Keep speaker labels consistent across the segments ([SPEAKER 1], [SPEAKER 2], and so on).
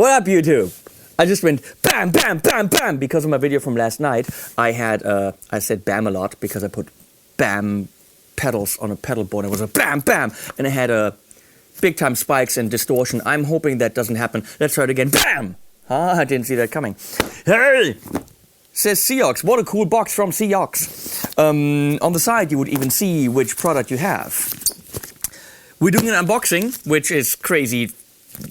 [SPEAKER 1] What up, YouTube? I just went bam, bam, bam, bam because of my video from last night. I said bam a lot because I put bam pedals on a pedal board. It was a bam, bam, and it had a big time spikes and distortion. I'm hoping that doesn't happen. Let's try it again. Bam! I didn't see that coming. Hey! Says CIOKS. What a cool box from CIOKS. On the side, you would even see which product you have. We're doing an unboxing, which is crazy.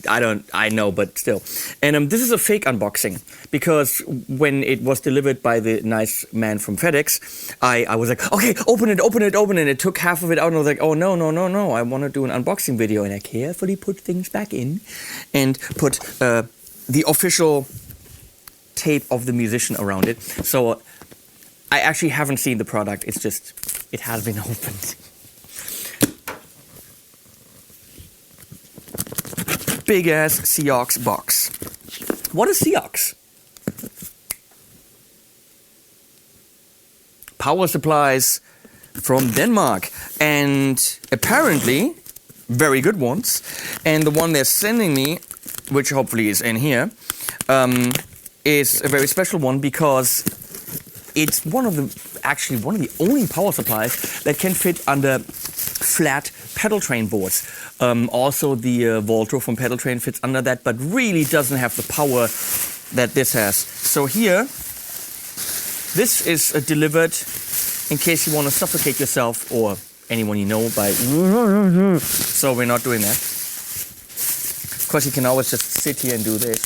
[SPEAKER 1] I know, but still. And this is a fake unboxing, because when it was delivered by the nice man from FedEx, I was like, okay, open it. It took half of it out, and I was like, oh, no. I want to do an unboxing video. And I carefully put things back in and put the official tape of the musician around it. So I actually haven't seen the product. It's just, it has been opened. Big ass CIOKS box. What is CIOKS? Power supplies from Denmark, and apparently very good ones. And the one they're sending me, which hopefully is in here, is a very special one because it's one of the only power supplies that can fit under flat Pedaltrain boards. Also the Voltro from Pedaltrain fits under that, but really doesn't have the power that this has. So here, this is delivered in case you want to suffocate yourself or anyone you know by... So we're not doing that. Of course, you can always just sit here and do this.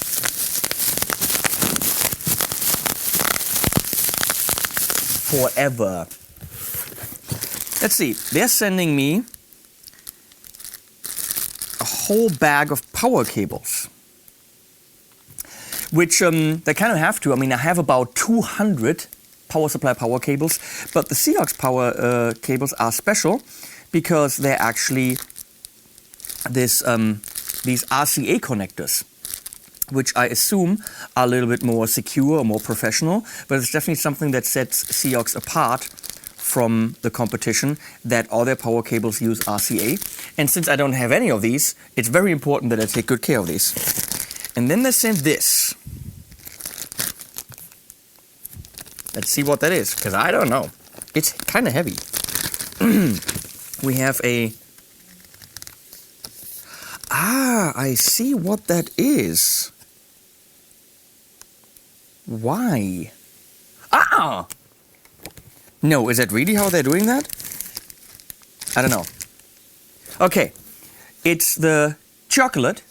[SPEAKER 1] Forever. Let's see, they're sending me a whole bag of power cables, which they kind of have to. I mean, I have about 200 power supply power cables, but the CIOKS power cables are special because they're actually these RCA connectors, which I assume are a little bit more secure or more professional, but it's definitely something that sets CIOKS apart from the competition, that all their power cables use RCA. And since I don't have any of these, it's very important that I take good care of these. And then they sent this. Let's see what that is, because I don't know. It's kind of heavy. We have a... I see what that is. Why? No, is that really how they're doing that? I don't know. Okay, it's the Ciokolate,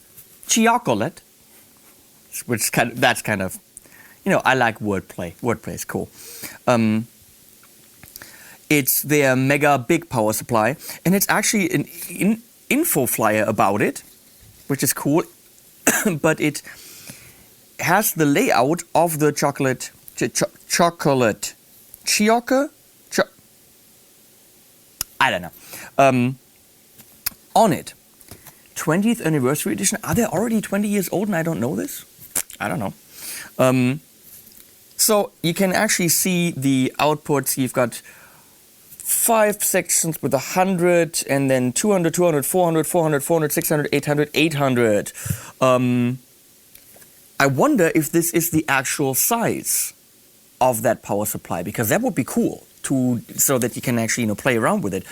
[SPEAKER 1] which that's kind of, I like wordplay. Wordplay is cool. It's their mega big power supply, and it's actually an info flyer about it, which is cool. But it has the layout of the Ciokolate. I don't know. On it, 20th anniversary edition. Are they already 20 years old and I don't know this? I don't know. So you can actually see the outputs. You've got 5 sections with 100, and then 200, 200, 400, 400, 400, 600, 800, 800. I wonder if this is the actual size of that power supply, because that would be cool. So that you can actually, play around with it.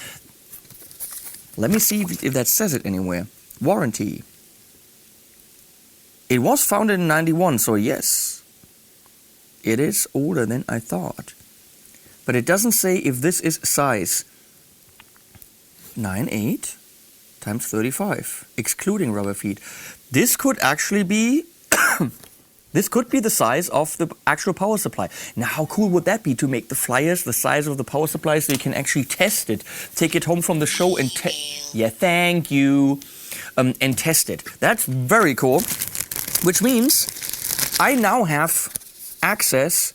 [SPEAKER 1] Let me see if that says it anywhere. Warranty. It was founded in 91, so yes. It is older than I thought. But it doesn't say if this is size 9.8 times 35, excluding rubber feet. This could actually be... This could be the size of the actual power supply. Now, how cool would that be to make the flyers the size of the power supply so you can actually test it, take it home from the show and thank you, and test it. That's very cool, which means I now have access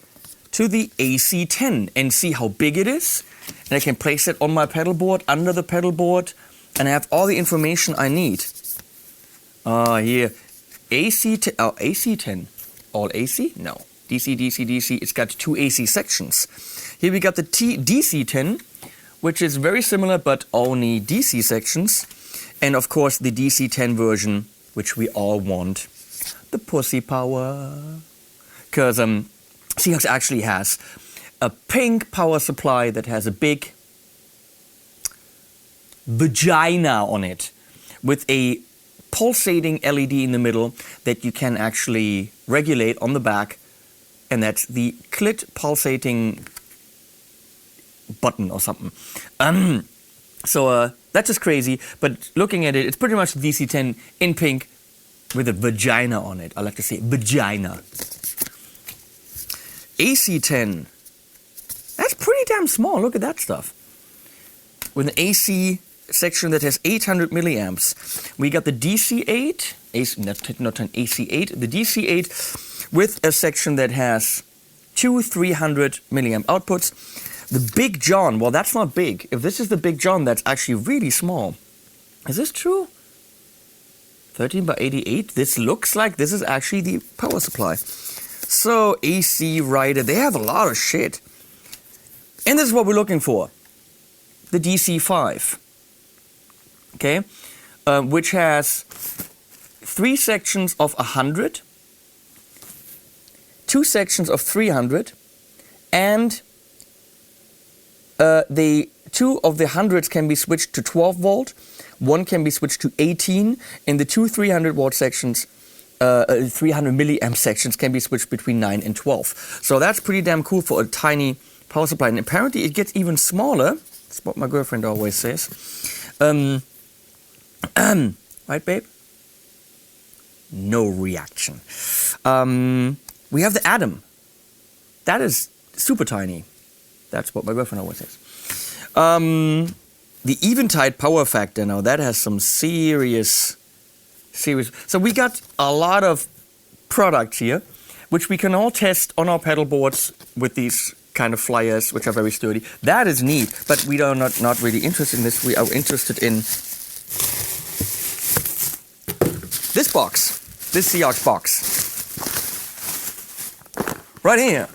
[SPEAKER 1] to the AC10 and see how big it is. And I can place it on my pedal board, under the pedal board, and I have all the information I need. Here, AC10, AC10. All AC? No. DC, DC, DC. It's got 2 AC sections. Here we got the DC10, which is very similar, but only DC sections. And of course, the DC10 version, which we all want. the pussy power. Because CIOKS actually has a pink power supply that has a big vagina on it with a pulsating LED in the middle that you can actually regulate on the back, and that's the clit pulsating button or something. So that's just crazy, but looking at it, it's pretty much the DC10 in pink with a vagina on it. I like to say vagina. AC10, that's pretty damn small. Look at that stuff. With an AC section that has 800 milliamps. We got the DC8, not an AC8, the DC8 with a section that has two 300 milliamp outputs. The Big John, well, that's not big. If this is the Big John, that's actually really small. Is this true? 13 by 88. This looks like this is actually the power supply. So, AC Rider, they have a lot of shit. And this is what we're looking for. The DC5. Okay? Which has 3 sections of 100, 2 sections of 300, and the 2 of the hundreds can be switched to 12 volt, 1 can be switched to 18, and the 2 300 watt sections, 300 milliamp sections can be switched between 9 and 12. So that's pretty damn cool for a tiny power supply. And apparently it gets even smaller. That's what my girlfriend always says. Right, babe? No reaction. We have the Adam. That is super tiny. That's what my girlfriend always says. The Eventide power factor, now that has some serious. So we got a lot of products here, which we can all test on our pedal boards with these kind of flyers, which are very sturdy. That is neat, but we are not really interested in this. We are interested in this box, this CIOKS box, right here.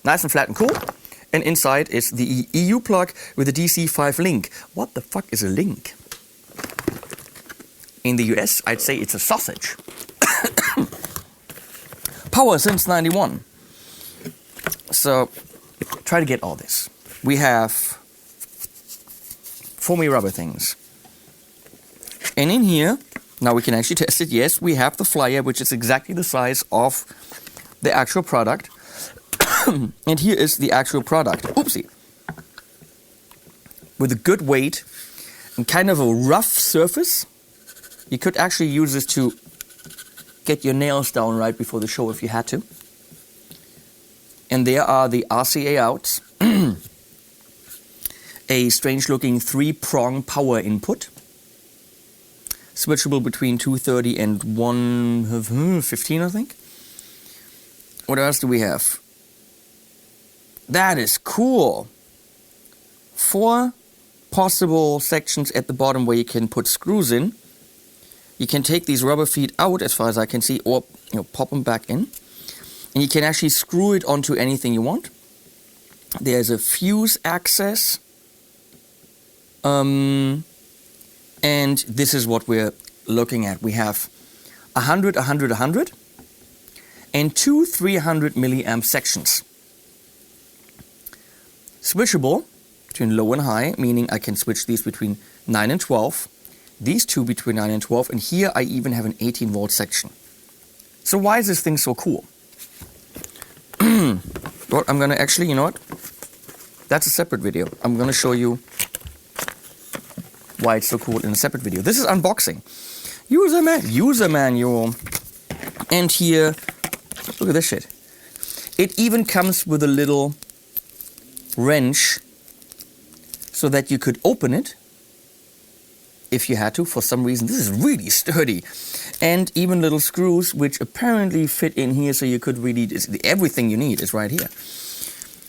[SPEAKER 1] Nice and flat and cool. And inside is the EU plug with the DC5 link. What the fuck is a link? In the US, I'd say it's a sausage. Power since 91. So, try to get all this. We have foamy rubber things. And in here, now we can actually test it. Yes, we have the flyer, which is exactly the size of the actual product. And here is the actual product. Oopsie. With a good weight and kind of a rough surface. You could actually use this to get your nails down right before the show if you had to. And there are the RCA outs. A strange looking 3-prong power input. Switchable between 230 and 115, I think. What else do we have? That is cool. 4 possible sections at the bottom where you can put screws in. You can take these rubber feet out, as far as I can see, or pop them back in. And you can actually screw it onto anything you want. There's a fuse access. And this is what we're looking at. We have 100, 100, 100, and 2 300 milliamp sections. Switchable between low and high, meaning I can switch these between 9 and 12, these two between 9 and 12, and here I even have an 18 volt section. So why is this thing so cool? Well, I'm gonna actually, you know what? That's a separate video. I'm gonna show you why it's so cool in a separate video. This is unboxing. User manual. And here, look at this shit. It even comes with a little wrench so that you could open it if you had to. For some reason, this is really sturdy. And even little screws which apparently fit in here, so you could really, everything you need is right here.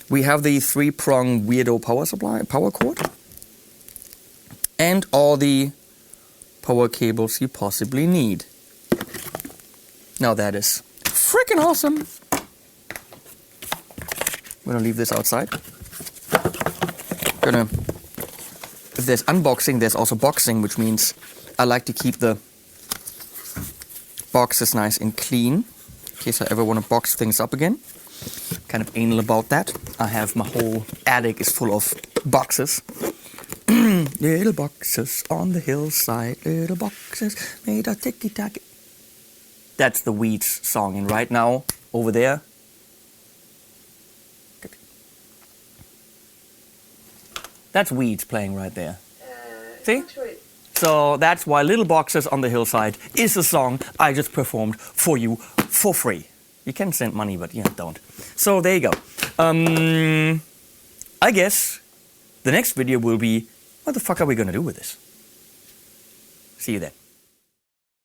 [SPEAKER 1] We have the 3-prong weirdo power supply, power cord, and all the power cables you possibly need. Now that is freaking awesome. I'm gonna leave this outside. Gonna there's unboxing, there's also boxing, which means I like to keep the boxes nice and clean in case I ever want to box things up again. Kind of anal about that. I have my whole attic is full of boxes. Little boxes on the hillside, little boxes made of ticky-tacky. That's the Weeds song, and right now, over there, that's Weeds playing right there. See? So that's why Little Boxes on the Hillside is a song I just performed for you for free. You can send money, but don't. So there you go. I guess the next video will be, what the fuck are we gonna do with this? See you then.